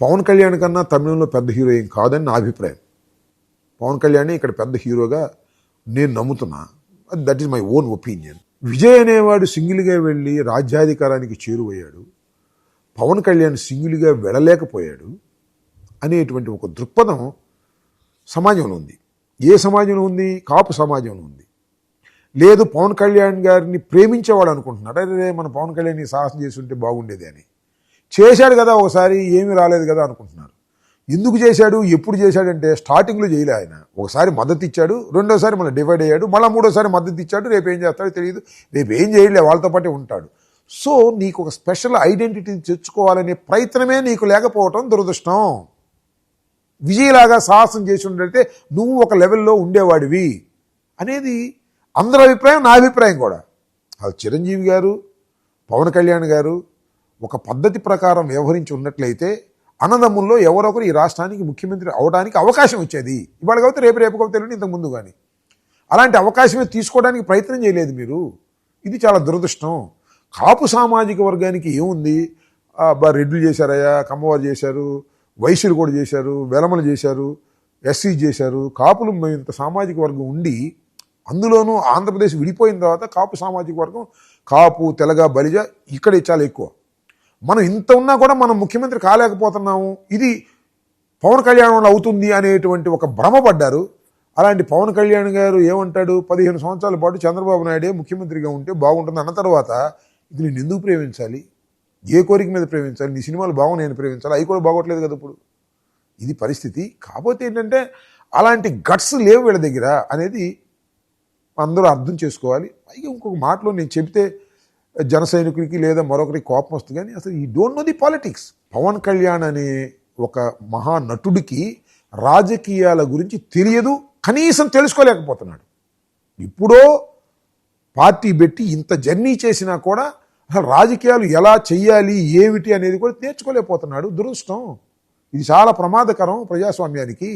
పవన్ కళ్యాణ్ కన్నా తమిళంలో పెద్ద హీరో ఏం కాదని నా అభిప్రాయం. పవన్ కళ్యాణ్ ఇక్కడ పెద్ద హీరోగా నేను నమ్ముతున్నా. That is my own opinion. Vijay అనేవాడు సింగిల్గా వెళ్ళి రాజ్యాధికారానికి చేరువయ్యాడు, పవన్ కళ్యాణ్ సింగిల్గా వెళ్ళలేకపోయాడు అనేటువంటి ఒక దృక్పథం సమాజంలో ఉంది. ఏ సమాజంలో ఉంది? కాపు సమాజంలో ఉంది. లేదు, పవన్ కళ్యాణ్ గారిని ప్రేమించేవాడు అనుకుంటున్నాడు, అరే మన పవన్ కళ్యాణ్ సాహసం చేసి ఉంటే బాగుండేది అని. చేశాడు కదా ఒకసారి, ఏమీ రాలేదు కదా అనుకుంటున్నారు. ఎందుకు చేశాడు, ఎప్పుడు చేశాడంటే స్టార్టింగ్లో చేయలే. ఆయన ఒకసారి మద్దతు ఇచ్చాడు, రెండోసారి మళ్ళీ డివైడ్ అయ్యాడు, మళ్ళీ మూడోసారి మద్దతు ఇచ్చాడు. రేపు ఏం చేస్తాడో తెలియదు, రేపు ఏం చేయలే, వాళ్ళతో పాటే ఉంటాడు. సో నీకు ఒక స్పెషల్ ఐడెంటిటీ తెచ్చుకోవాలనే ప్రయత్నమే నీకు లేకపోవటం దురదృష్టం. విజయలాగా సాహసం చేసి ఉంటే నువ్వు ఒక లెవెల్లో ఉండేవాడివి అనేది అందరి అభిప్రాయం, నా అభిప్రాయం కూడా. అది చిరంజీవి గారు, పవన్ కళ్యాణ్ గారు ఒక పద్ధతి ప్రకారం వ్యవహరించి ఉన్నట్లయితే అన్నదమ్ముల్లో ఎవరొకరు ఈ రాష్ట్రానికి ముఖ్యమంత్రి అవడానికి అవకాశం వచ్చేది. ఇవాళ కాబట్టి రేపు కాబట్టి ఇంతకు ముందు కానీ అలాంటి అవకాశమే తీసుకోవడానికి ప్రయత్నం చేయలేదు మీరు. ఇది చాలా దురదృష్టం. కాపు సామాజిక వర్గానికి ఏముంది, రెడ్లు చేశారయ్యా, కమ్మవారు చేశారు, వైశ్యులు కూడా చేశారు, వెలమలు చేశారు, ఎస్సీ చేశారు. కాపులు ఇంత సామాజిక వర్గం ఉండి, అందులోనూ ఆంధ్రప్రదేశ్ విడిపోయిన తర్వాత కాపు సామాజిక వర్గం, కాపు, తెలగ, బలిజ ఇక్కడ చాలా ఎక్కువ. మనం ఇంత ఉన్నా కూడా మనం ముఖ్యమంత్రి కాలేకపోతున్నాము, ఇది పవన్ కళ్యాణ్ వల్ల అవుతుంది అనేటువంటి ఒక భ్రమపడ్డారు. అలాంటి పవన్ కళ్యాణ్ గారు ఏమంటాడు, 15 సంవత్సరాల పాటు చంద్రబాబు నాయుడే ముఖ్యమంత్రిగా ఉంటే బాగుంటుంది అన్న తర్వాత ఇది నేను ఎందుకు ప్రేమించాలి, ఏ కోరిక మీద ప్రేమించాలి, నీ సినిమాలు బాగున్నాయని ప్రేమించాలి, అవి కూడా బాగోట్లేదు కదా ఇప్పుడు. ఇది పరిస్థితి. కాకపోతే ఏంటంటే అలాంటి గట్స్ లేవు వీళ్ళ దగ్గర అనేది అందరూ అర్థం చేసుకోవాలి. పైగా ఇంకొక మాటలో నేను చెబితే జన సైనికుడికి లేదా మరొకరికి కోపం వస్తుంది, కానీ అసలు ఈ don't know the politics. Pawan Kalyan అనే ఒక మహానటుడికి రాజకీయాల గురించి తెలియదు, కనీసం తెలుసుకోలేకపోతున్నాడు. ఇప్పుడో పార్టీ పెట్టి ఇంత జర్నీ చేసినా కూడా అసలు రాజకీయాలు ఎలా చెయ్యాలి, ఏమిటి అనేది కూడా నేర్చుకోలేకపోతున్నాడు. దురదృష్టం. ఇది చాలా ప్రమాదకరం ప్రజాస్వామ్యానికి.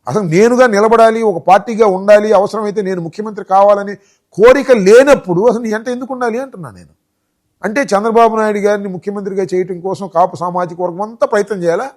అసలు నేనుగా నిలబడాలి, ఒక పార్టీగా ఉండాలి, అవసరమైతే నేను ముఖ్యమంత్రి కావాలని కోరిక లేనప్పుడు అసలు నీ ఎంత ఎందుకు ఉండాలి అంటున్నా నేను. అంటే చంద్రబాబు నాయుడు గారిని ముఖ్యమంత్రిగా చేయటం కోసం కాపు సామాజిక వర్గం అంతా ప్రయత్నం చేయాలా?